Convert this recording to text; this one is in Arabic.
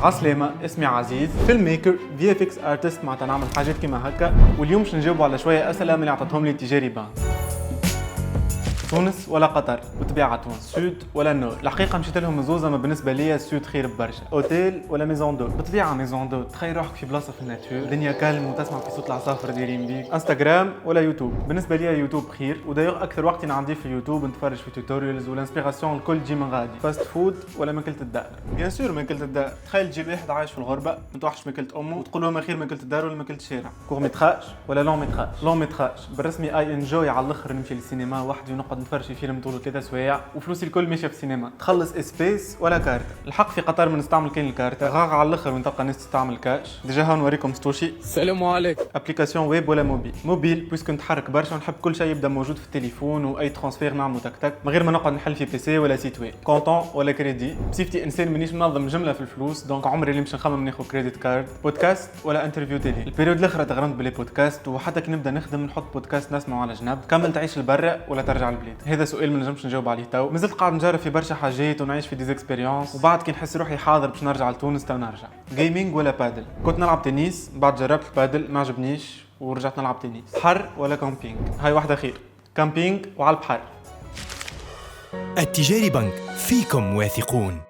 عسلامة، اسمي عزيز، فيلم ميكر، في اف اكس ارتست، معناتها نعمل حاجات كيما هكا، واليوم باش نجاوبوا على شوية أسئلة من اللي عطتهم لي تجاري بان. تونس ولا قطر؟ بالطبيعة تونس. سود ولا نور؟ الحقيقة مشيت لهم زوزة، ما بالنسبة ليا السود خير برشا. اوتيل ولا ميزون دو؟ بالطبيعة ميزون دو، تخيل روحك في بلاصة في الناتور، الدنيا كالم وتسمع في صوت العصافر دايرين بيك. انستغرام ولا يوتيوب؟ بالنسبة ليا يوتيوب خير، ودايوغ أكثر وقت نعديه في اليوتيوب نتفرج في توتوريالز والانسبيراسيون الكل تجي من غادي. فاست فود ولا ماكلة الدار؟ بيان سور ماكلة الدار، تخيل تجي واحد عايش في الغربة متوحش ماكلة أمه وتقول له ما خير ماكلة الدار ولا ماكلة الشارع. كور ميتراج ولا لون ميتراج؟ لون ميتراج بالرسمي اي انجوي على الاخر، نمشي للسينما وحدي ونقعد نتفرج في فيلم طول 3 سوايع وفلوسي الكل ماشيه في السينما. تخلص اسبيس ولا كارت؟ الحق في قطر ما نستعمل كاين الكارت، غاغ على الاخر وين تلقى ناس تستعمل كاش. ديجا ها نوريكم ستوشي. السلام عليكم. ابليكاسيون ويب ولا موبيل؟ موبيل بويسكو نتحرك برشا ونحب كل شيء يبدا موجود في التليفون، واي ترانسفير نعملو تك تك من غير ما نقعد نحل في بي سي ولا سيت ويب. كونطون ولا كريدي؟ بصفتي انسان مانيش منظم جمله في الفلوس، دونك عمري اللي مش نخمم ناخذ كريديت كارد. بودكاست ولا انترفيو تيلي؟ البيريود الاخرى تغرمت بلي بودكاست، وحتى كي نبدا نخدم نحط بودكاست نسمعه على جنب. كمل تعيش لبرا ولا ترجع البلاد؟ هذا سؤال ما نجمش نجاوب عليه تو، مازلت قاعد نجرب في برشا حاجات ونعيش في ديزاكسبيريونس، وبعد كي نحس روحي حاضر باش نرجع لتونس تو نرجع. جيمنج ولا بادل؟ كنت نلعب تنس، بعد جربت البادل ما عجبنيش ورجعت نلعب تنس. بحر ولا كامبينج؟ هاي واحده خير، كامبينج وعلى البحر. التجاري بنك، فيكم واثقون.